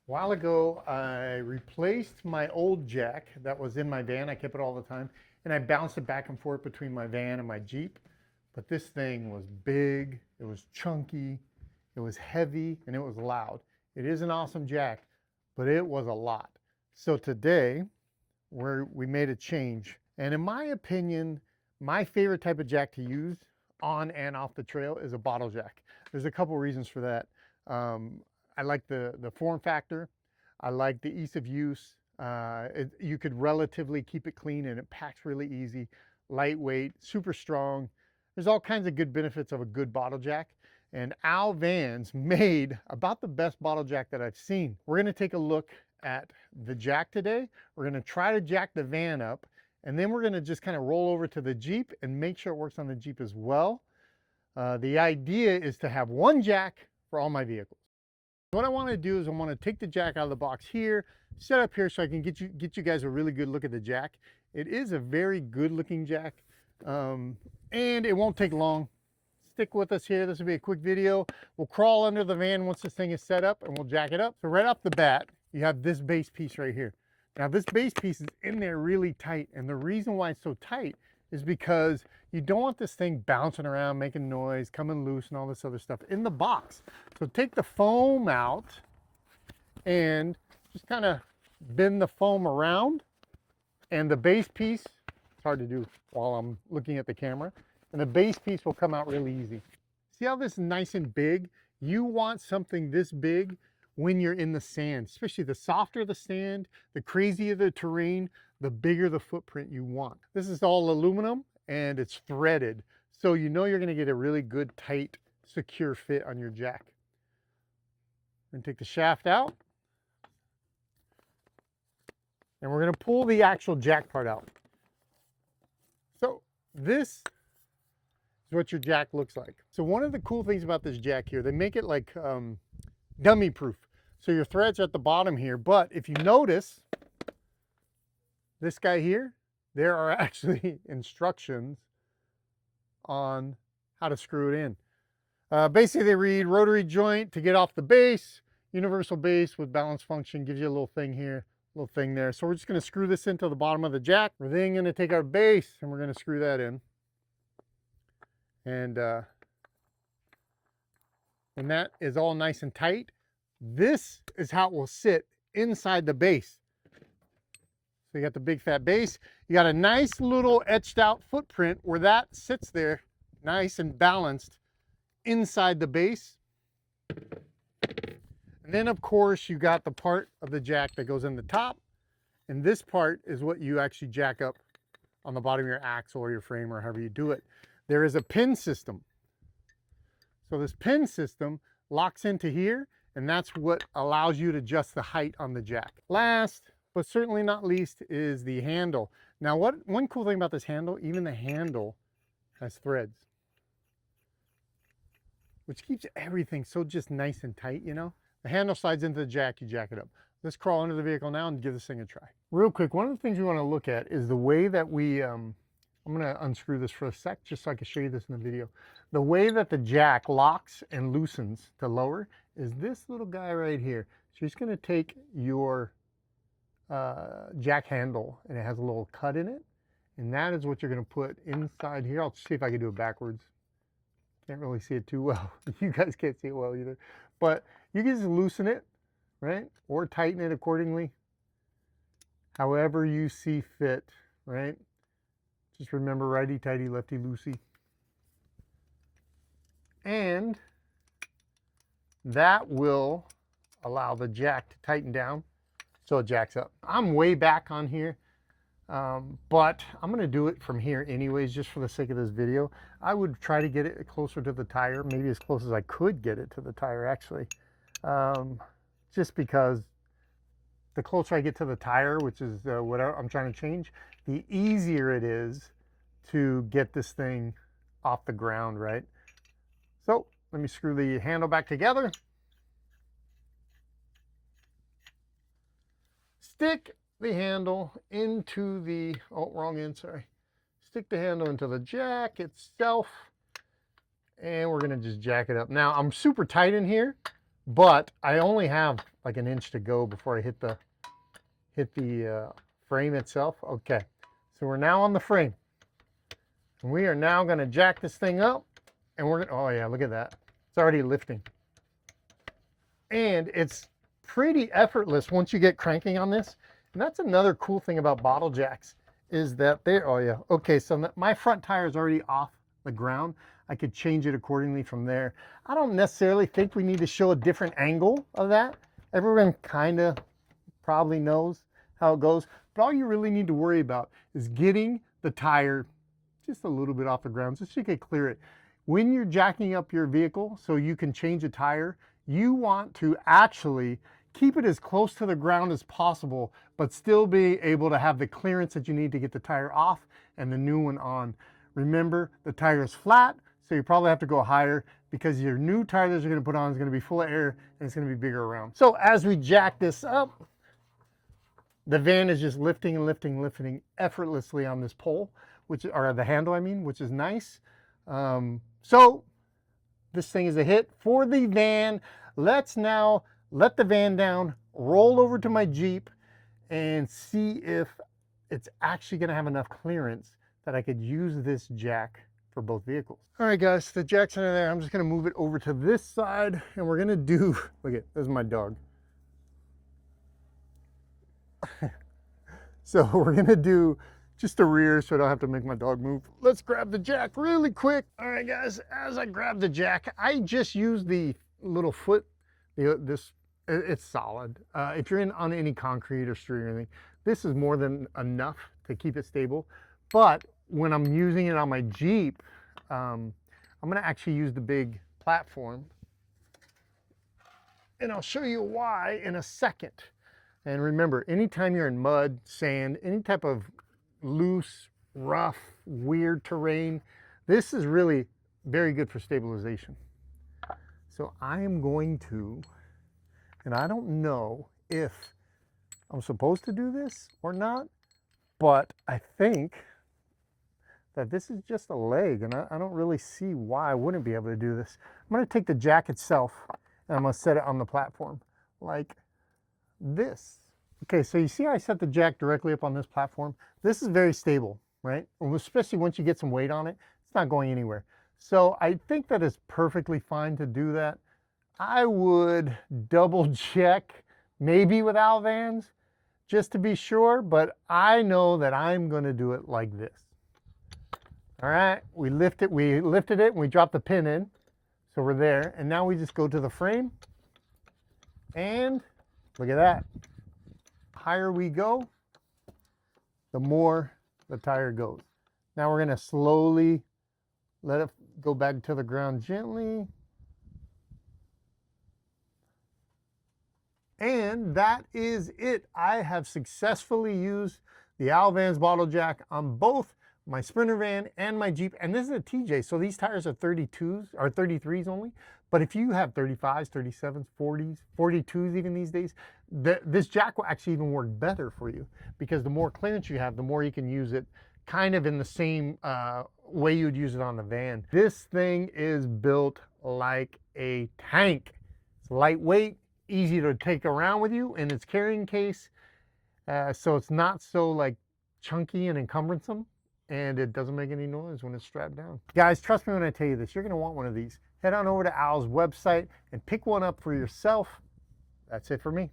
A while ago, I replaced my old jack that was in my van. I kept it all the time, and I bounced it back and forth between my van and my Jeep. But this thing was big, it was chunky, it was heavy, and it was loud. It is an awesome jack, but it was a lot. So today, we made a change. And in my opinion, my favorite type of jack to use on and off the trail is a bottle jack. There's a couple reasons for that. I like the form factor. I like the ease of use. You could relatively keep it clean and it packs really easy, lightweight, super strong. There's all kinds of good benefits of a good bottle jack. And Al Vans made about the best bottle jack that I've seen. We're gonna take a look at the jack today. We're gonna try to jack the van up, and then we're gonna just kind of roll over to the Jeep and make sure it works on the Jeep as well. The idea is to have one jack for all my vehicles. What I want to do is I want to take the jack out of the box here, set up here so I can get you guys a really good look at the jack. It is a very good looking jack, and it won't take long. Stick with us here. This will be a quick video. We'll crawl under the van once this thing is set up and we'll jack it up. So right off the bat, you have this base piece right here. Now this base piece is in there really tight, and the reason why it's so tight is because you don't want this thing bouncing around, making noise, coming loose and all this other stuff in the box. So take the foam out and just kind of bend the foam around, and the base piece, it's hard to do while I'm looking at the camera, and the base piece will come out really easy. See how this is nice and big? You want something this big when you're in the sand, especially the softer the sand, the crazier the terrain, the bigger the footprint you want. This is all aluminum and it's threaded, so you know you're going to get a really good, tight, secure fit on your jack. We're going to take the shaft out, and we're going to pull the actual jack part out. So this is what your jack looks like. So one of the cool things about this jack here, they make it like dummy proof. So your threads are at the bottom here, but if you notice this guy here, there are actually instructions on how to screw it in. Basically they read rotary joint to get off the base, universal base with balance function, gives you a little thing here, little thing there. So we're just going to screw this into the bottom of the jack. We're then going to take our base and we're going to screw that in. And when that is all nice and tight, this is how it will sit inside the base. So you got the big fat base, you got a nice little etched out footprint where that sits there nice and balanced inside the base. And then of course you got the part of the jack that goes in the top, and this part is what you actually jack up on the bottom of your axle or your frame or however you do it. There is a pin system. So this pin system locks into here, and that's what allows you to adjust the height on the jack. Last, but certainly not least, is the handle. Now, one cool thing about this handle, even the handle has threads, which keeps everything so just nice and tight, you know? The handle slides into the jack, you jack it up. Let's crawl under the vehicle now and give this thing a try. Real quick, one of the things we want to look at is the way that we, I'm gonna unscrew this for a sec, just so I can show you this in the video. The way that the jack locks and loosens to lower is this little guy right here. So you're just gonna take your jack handle, and it has a little cut in it, and that is what you're gonna put inside here. I'll see if I can do it backwards. Can't really see it too well. You guys can't see it well either. But you can just loosen it, right? Or tighten it accordingly, however you see fit, right? Just remember, righty tighty, lefty loosey. And that will allow the jack to tighten down so it jacks up. I'm way back on here, but I'm gonna do it from here anyways, just for the sake of this video. I would try to get it closer to the tire, maybe as close as I could get it to the tire actually. Just because the closer I get to the tire, which is what I'm trying to change, the easier it is to get this thing off the ground, right? So let me screw the handle back together. Stick the handle into the, oh, wrong end, sorry. Stick the handle into the jack itself, and we're gonna just jack it up. Now I'm super tight in here, but I only have like an inch to go before I hit the frame itself. Okay, so we're now on the frame. And we are now going to jack this thing up, and we're gonna, oh yeah, look at that. It's already lifting. And it's pretty effortless once you get cranking on this. And that's another cool thing about bottle jacks is that they're, oh yeah, okay, so my front tire is already off the ground. I could change it accordingly from there. I don't necessarily think we need to show a different angle of that. Everyone kind of probably knows how it goes, but all you really need to worry about is getting the tire just a little bit off the ground so you can clear it. When you're jacking up your vehicle so you can change a tire, you want to actually keep it as close to the ground as possible, but still be able to have the clearance that you need to get the tire off and the new one on. Remember, the tire is flat, so you probably have to go higher because your new tire that you're going to put on is going to be full of air and it's going to be bigger around. So as we jack this up, the van is just lifting and lifting, lifting effortlessly on this pole, or the handle, I mean, which is nice. So this thing is a hit for the van. Let's now let the van down, roll over to my Jeep, and see if it's actually going to have enough clearance that I could use this jack for both vehicles. All right, guys, the jack's under there. I'm just going to move it over to this side, and we're going to do, look at, this is my dog. So we're going to do just the rear so I don't have to make my dog move. Let's grab the jack really quick. All right, guys, as I grab the jack, I just use the little foot, it's solid. If you're on any concrete or street or anything, this is more than enough to keep it stable. But when I'm using it on my Jeep, I'm going to actually use the big platform. And I'll show you why in a second. And remember, anytime you're in mud, sand, any type of loose, rough, weird terrain, this is really very good for stabilization. So I am going to, and I don't know if I'm supposed to do this or not, but I think that this is just a leg, and I don't really see why I wouldn't be able to do this. I'm going to take the jack itself, and I'm going to set it on the platform like this. Okay, so you see I set the jack directly up on this platform. This is very stable, right? Especially once you get some weight on it, it's not going anywhere. So I think that is perfectly fine to do that. I would double check, maybe with Alvans, just to be sure, but I know that I'm going to do it like this. All right, we lifted it, and we dropped the pin in, so we're there. And now we just go to the frame, and look at that. Higher we go, the more the tire goes. Now we're going to slowly let it go back to the ground gently. And that is it. I have successfully used the Alvans bottle jack on both my Sprinter van and my Jeep. And this is a TJ, so these tires are 32s or 33s only. But if you have 35s, 37s, 40s, 42s even these days, this jack will actually even work better for you because the more clearance you have, the more you can use it kind of in the same way you'd use it on the van. This thing is built like a tank. It's lightweight, easy to take around with you in its carrying case. So it's not so like chunky and encumbersome, and it doesn't make any noise when it's strapped down. Guys, trust me when I tell you this, you're gonna want one of these. Head on over to Al's website and pick one up for yourself. That's it for me.